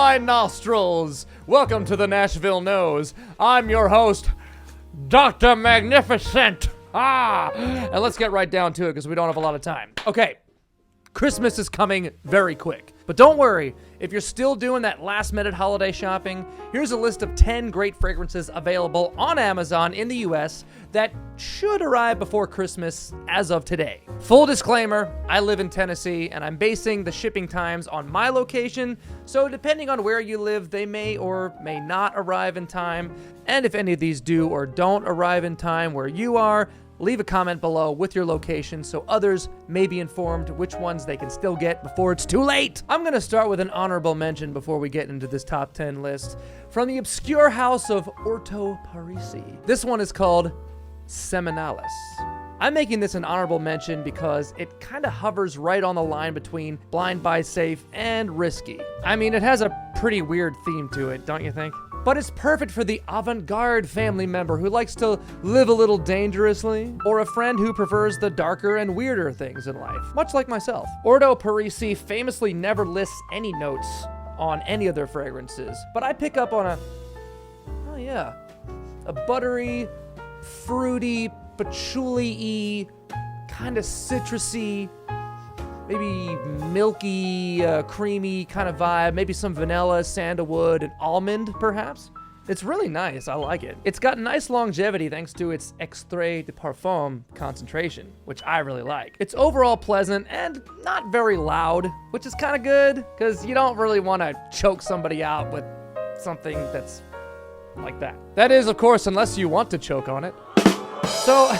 my nostrils. Welcome to the Nashville Nose. I'm your host, Dr. Magnifiscent. And let's get right down to it because we don't have a lot of time. Okay, Christmas is coming very quick. But don't worry, if you're still doing that last-minute holiday shopping, here's a list of 10 great fragrances available on Amazon in the US that should arrive before Christmas as of today. Full disclaimer, I live in Tennessee, and I'm basing the shipping times on my location, so depending on where you live, they may or may not arrive in time. And if any of these do or don't arrive in time where you are, leave a comment below with your location so others may be informed which ones they can still get before it's too late. I'm gonna start with an honorable mention before we get into this top 10 list from the obscure house of Orto Parisi. This one is called Seminalis. I'm making this an honorable mention because it kind of hovers right on the line between blind buy safe and risky. I mean, it has a pretty weird theme to it, don't you think? But it's perfect for the avant-garde family member who likes to live a little dangerously, or a friend who prefers the darker and weirder things in life, much like myself. Orto Parisi famously never lists any notes on any of their fragrances, but I pick up on a buttery, fruity, patchouli-y, kind of citrusy, maybe milky, creamy kind of vibe, maybe some vanilla, sandalwood, and almond, perhaps. It's really nice, I like it. It's got nice longevity thanks to its extrait de parfum concentration, which I really like. It's overall pleasant and not very loud, which is kind of good, because you don't really want to choke somebody out with something that's like that. That is, of course, unless you want to choke on it. So,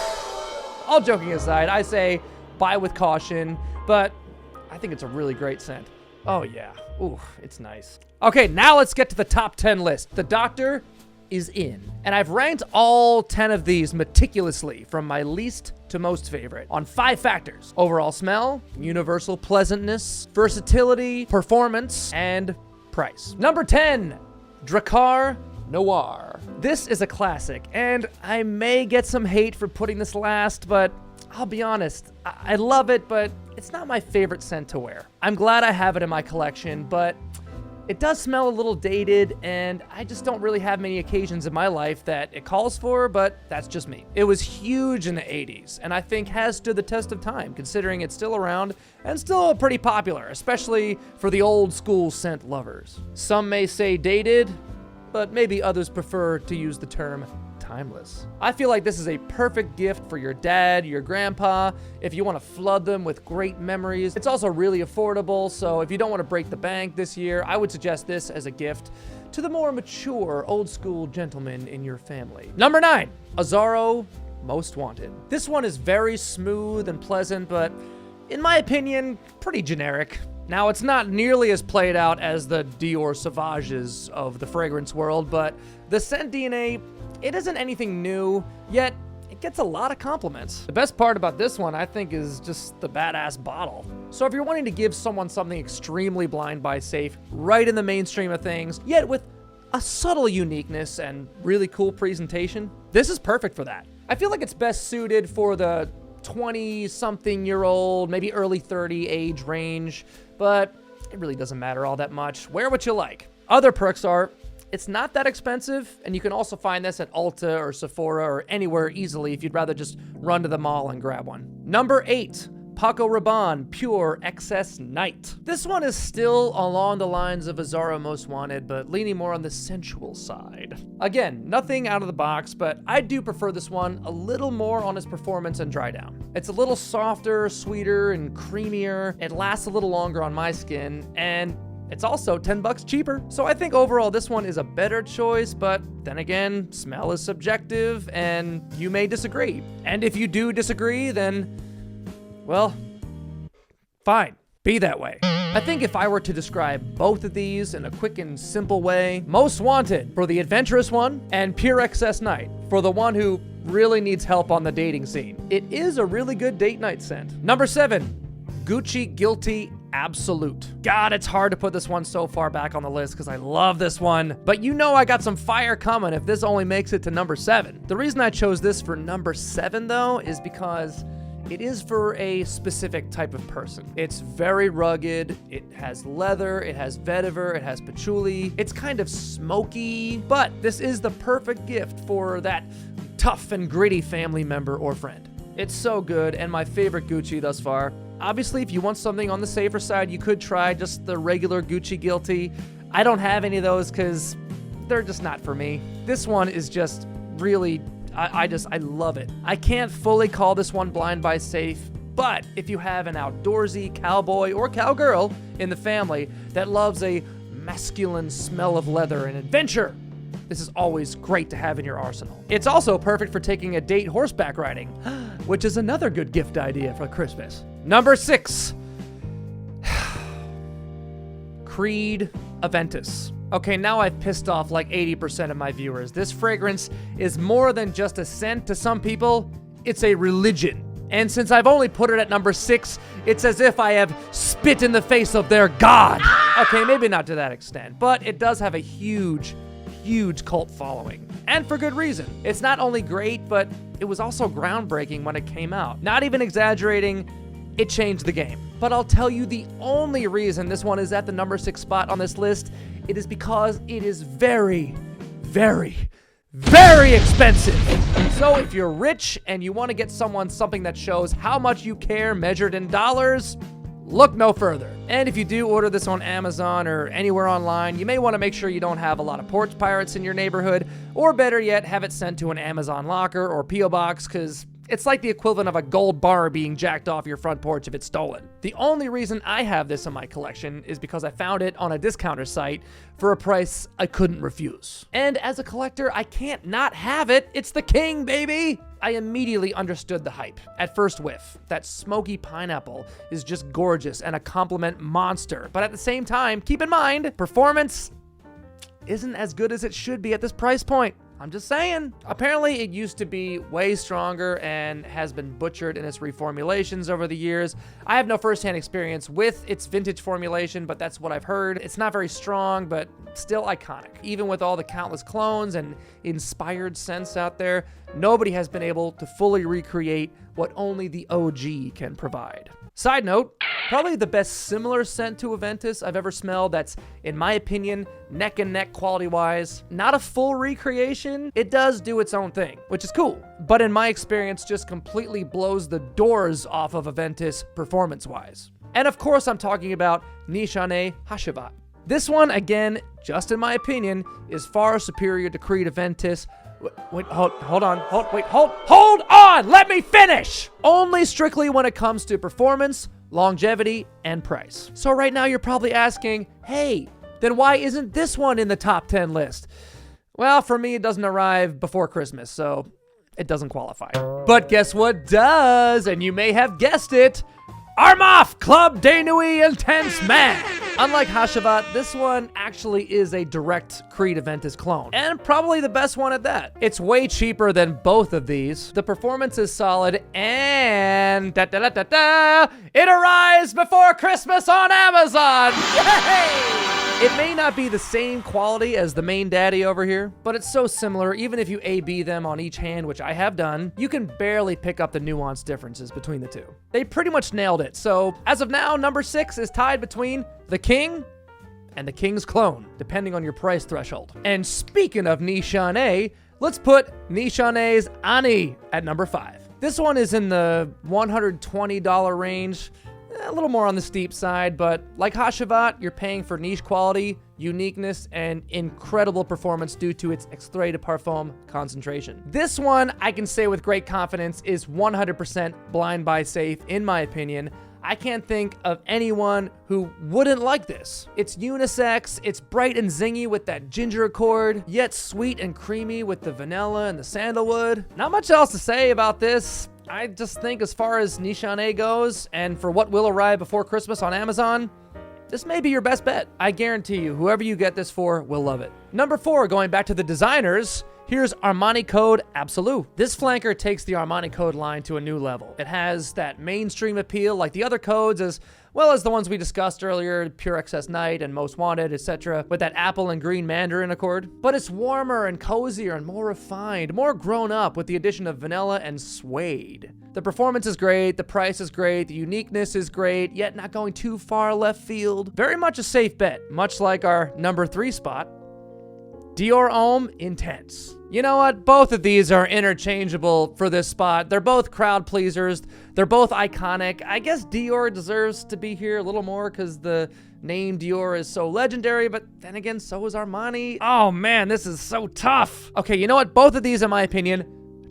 all joking aside, I say buy with caution, but I think it's a really great scent. Oh yeah, ooh, it's nice. Okay, now let's get to the top 10 list. The doctor is in. And I've ranked all 10 of these meticulously from my least to most favorite on 5 factors: overall smell, universal pleasantness, versatility, performance, and price. Number 10, Drakkar Noir. This is a classic, and I may get some hate for putting this last, but I'll be honest, I love it, but it's not my favorite scent to wear. I'm glad I have it in my collection, but it does smell a little dated, and I just don't really have many occasions in my life that it calls for, but that's just me. It was huge in the 80s, and I think has stood the test of time, considering it's still around and still pretty popular, especially for the old school scent lovers. Some may say dated, but maybe others prefer to use the term timeless. I feel like this is a perfect gift for your dad, your grandpa, if you want to flood them with great memories. It's also really affordable, so if you don't want to break the bank this year, I would suggest this as a gift to the more mature, old school gentlemen in your family. Number 9, Azzaro Most Wanted. This one is very smooth and pleasant, but in my opinion, pretty generic. Now, it's not nearly as played out as the Dior Sauvages of the fragrance world, but the scent DNA, it isn't anything new, yet it gets a lot of compliments. The best part about this one, I think, is just the badass bottle. So if you're wanting to give someone something extremely blind buy safe, right in the mainstream of things, yet with a subtle uniqueness and really cool presentation, this is perfect for that. I feel like it's best suited for the 20-something-year-old, maybe early 30 age range, but it really doesn't matter all that much. Wear what you like. Other perks are, it's not that expensive, and you can also find this at Ulta or Sephora or anywhere easily if you'd rather just run to the mall and grab one. Number 8, Paco Rabanne Pure Excess Night. This one is still along the lines of Azzaro Most Wanted, but leaning more on the sensual side. Again, nothing out of the box, but I do prefer this one a little more on its performance and dry down. It's a little softer, sweeter, and creamier. It lasts a little longer on my skin, and it's also $10 cheaper. So I think overall this one is a better choice, but then again, smell is subjective, and you may disagree. And if you do disagree, then well, fine, be that way. I think if I were to describe both of these in a quick and simple way, Most Wanted for the adventurous one, and Pure Excess Night for the one who really needs help on the dating scene. It is a really good date night scent. Number 7, Gucci Guilty Absolute. God, it's hard to put this one so far back on the list because I love this one, but you know I got some fire coming if this only makes it to number 7. The reason I chose this for number 7 though is because it is for a specific type of person. It's very rugged, it has leather, it has vetiver, it has patchouli. It's kind of smoky, but this is the perfect gift for that tough and gritty family member or friend. It's so good, and my favorite Gucci thus far. Obviously, if you want something on the safer side, you could try just the regular Gucci Guilty. I don't have any of those because they're just not for me. This one is just really, I love it. I can't fully call this one blind buy safe, but if you have an outdoorsy cowboy or cowgirl in the family that loves a masculine smell of leather and adventure, this is always great to have in your arsenal. It's also perfect for taking a date horseback riding, which is another good gift idea for Christmas. Number 6, Creed Aventus. Okay, now I've pissed off like 80% of my viewers. This fragrance is more than just a scent to some people, it's a religion. And since I've only put it at number 6, it's as if I have spit in the face of their god. Okay, maybe not to that extent, but it does have a huge cult following. And for good reason. It's not only great, but it was also groundbreaking when it came out. Not even exaggerating, it changed the game. But I'll tell you the only reason this one is at the number 6 spot on this list, it is because it is very expensive. So if you're rich and you want to get someone something that shows how much you care measured in dollars, look no further. And if you do order this on Amazon or anywhere online, you may want to make sure you don't have a lot of porch pirates in your neighborhood, or better yet, have it sent to an Amazon locker or P.O. box, because it's like the equivalent of a gold bar being jacked off your front porch if it's stolen. The only reason I have this in my collection is because I found it on a discounter site for a price I couldn't refuse. And as a collector, I can't not have it. It's the king, baby! I immediately understood the hype. At first whiff, that smoky pineapple is just gorgeous and a compliment monster. But at the same time, keep in mind, performance isn't as good as it should be at this price point. I'm just saying. Apparently, it used to be way stronger and has been butchered in its reformulations over the years. I have no firsthand experience with its vintage formulation, but that's what I've heard. It's not very strong, but still iconic. Even with all the countless clones and inspired scents out there, nobody has been able to fully recreate what only the OG can provide. Side note, probably the best similar scent to Aventus I've ever smelled that's, in my opinion, neck and neck quality-wise. Not a full recreation, it does do its own thing, which is cool. But in my experience, just completely blows the doors off of Aventus performance-wise. And of course, I'm talking about Nishane Hashavat. This one, again, just in my opinion, is far superior to Creed Aventus. Wait, hold on, let me finish! Only strictly when it comes to performance, longevity, and price. So right now you're probably asking, hey, then why isn't this one in the top 10 list? Well, for me, it doesn't arrive before Christmas, so it doesn't qualify. But guess what does? And you may have guessed it, Armaf Club de Nuit Intense Man. Unlike Hashavat, this one actually is a direct Creed Aventus clone, and probably the best one at that. It's way cheaper than both of these. The performance is solid, and it arrives before Christmas on Amazon. Yay! It may not be the same quality as the main daddy over here, but it's so similar, even if you A/B them on each hand, which I have done, you can barely pick up the nuanced differences between the two. They pretty much nailed it, so as of now, number 6 is tied between the king and the king's clone, depending on your price threshold. And speaking of Nishane, let's put Nishane's Ani at number 5. This one is in the $120 range, a little more on the steep side, but like Hashavat, you're paying for niche quality, uniqueness, and incredible performance due to its extrait de parfum concentration. This one, I can say with great confidence, is 100% blind buy safe, in my opinion. I can't think of anyone who wouldn't like this. It's unisex, it's bright and zingy with that ginger accord, yet sweet and creamy with the vanilla and the sandalwood. Not much else to say about this. I just think as far as Nishane goes, and for what will arrive before Christmas on Amazon, this may be your best bet. I guarantee you, whoever you get this for will love it. Number 4, going back to the designers, here's Armani Code Absolu. This flanker takes the Armani Code line to a new level. It has that mainstream appeal like the other codes, as well as the ones we discussed earlier, Pure Excess Night and Most Wanted, etc., with that apple and green mandarin accord. But it's warmer and cozier and more refined, more grown up with the addition of vanilla and suede. The performance is great, the price is great, the uniqueness is great, yet not going too far left field. Very much a safe bet, much like our number 3 spot, Dior Homme Intense. You know what? Both of these are interchangeable for this spot. They're both crowd pleasers. They're both iconic. I guess Dior deserves to be here a little more because the name Dior is so legendary, but then again, so is Armani. Oh man, this is so tough. Okay, you know what? Both of these, in my opinion,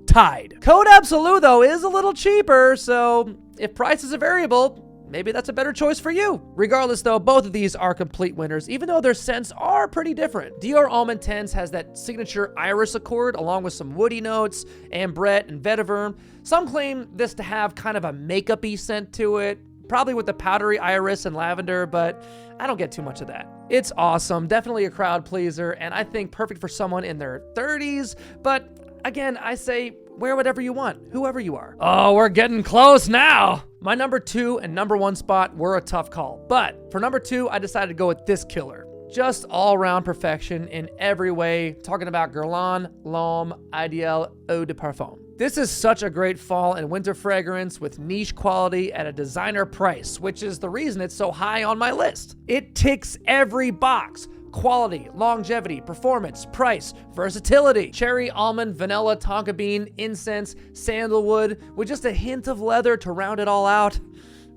tied. Code Absolu, though, is a little cheaper, so if price is a variable, maybe that's a better choice for you. Regardless, though, both of these are complete winners, even though their scents are pretty different. Dior Homme Intense has that signature iris accord, along with some woody notes, ambrette, and vetiver. Some claim this to have kind of a makeup-y scent to it, probably with the powdery iris and lavender, but I don't get too much of that. It's awesome, definitely a crowd pleaser, and I think perfect for someone in their 30s, but again, I say wear whatever you want, whoever you are. Oh, we're getting close now. My number 2 and number 1 spot were a tough call, but for number 2, I decided to go with this killer. Just all-around perfection in every way, talking about Guerlain L'Homme Ideal Eau de Parfum. This is such a great fall and winter fragrance with niche quality at a designer price, which is the reason it's so high on my list. It ticks every box. Quality, longevity, performance, price, versatility. Cherry, almond, vanilla, tonka bean, incense, sandalwood, with just a hint of leather to round it all out.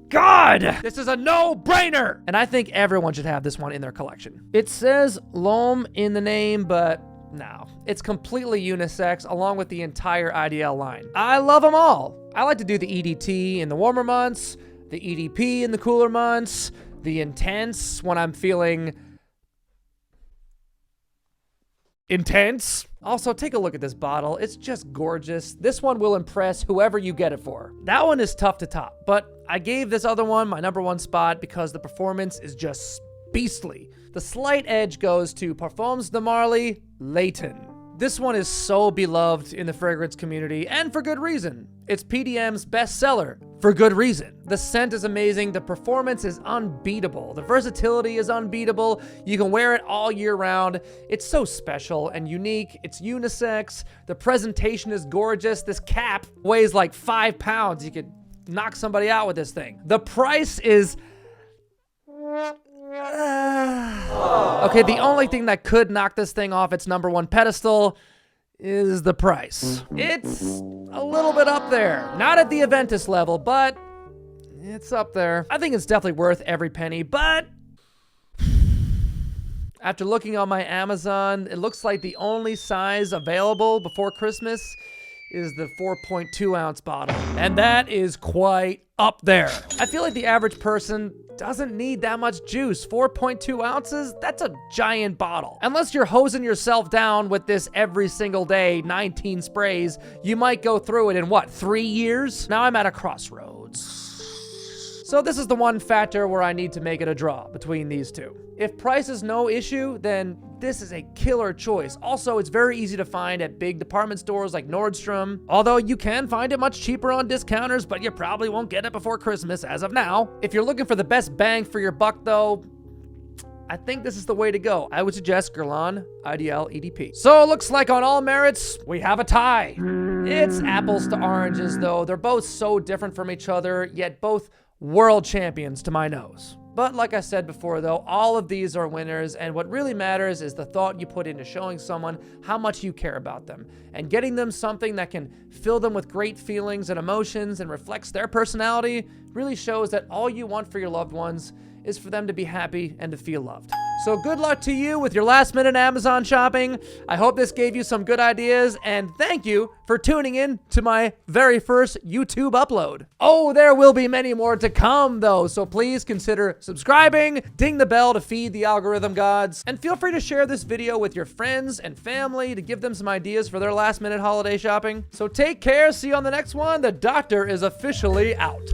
God, this is a no-brainer! And I think everyone should have this one in their collection. It says L'Homme in the name, but no. It's completely unisex, along with the entire IDL line. I love them all. I like to do the EDT in the warmer months, the EDP in the cooler months, the Intense when I'm feeling intense. Also, take a look at this bottle. It's just gorgeous. This one will impress whoever you get it for. That one is tough to top, but I gave this other one my number 1 spot because the performance is just beastly. The slight edge goes to Parfums de Marly Layton. This one is so beloved in the fragrance community, and for good reason. It's PDM's bestseller, for good reason. The scent is amazing, the performance is unbeatable, the versatility is unbeatable, you can wear it all year round. It's so special and unique, it's unisex, the presentation is gorgeous, this cap weighs like 5 pounds, you could knock somebody out with this thing. The price is... Okay, the only thing that could knock this thing off its number 1 pedestal is the price. It's a little bit up there. Not at the Aventus level, but it's up there. I think it's definitely worth every penny, but after looking on my Amazon, it looks like the only size available before Christmas is the 4.2 ounce bottle. And that is quite up there. I feel like the average person doesn't need that much juice. 4.2 ounces, that's a giant bottle. Unless you're hosing yourself down with this every single day, 19 sprays, you might go through it in what, 3 years? Now I'm at a crossroads. So this is the one factor where I need to make it a draw between these two. If price is no issue, then this is a killer choice. Also, it's very easy to find at big department stores like Nordstrom, although you can find it much cheaper on discounters, but you probably won't get it before Christmas as of now. If you're looking for the best bang for your buck though, I think this is the way to go. I would suggest Guerlain Ideal EDP. So it looks like on all merits, we have a tie. It's apples to oranges though. They're both so different from each other, yet both world champions to my nose. But like I said before though, all of these are winners, and what really matters is the thought you put into showing someone how much you care about them and getting them something that can fill them with great feelings and emotions and reflects their personality really shows that all you want for your loved ones is for them to be happy and to feel loved. So good luck to you with your last minute Amazon shopping. I hope this gave you some good ideas, and thank you for tuning in to my very first YouTube upload. Oh, there will be many more to come though, so please consider subscribing, ding the bell to feed the algorithm gods, and feel free to share this video with your friends and family to give them some ideas for their last minute holiday shopping. So take care, see you on the next one. The doctor is officially out.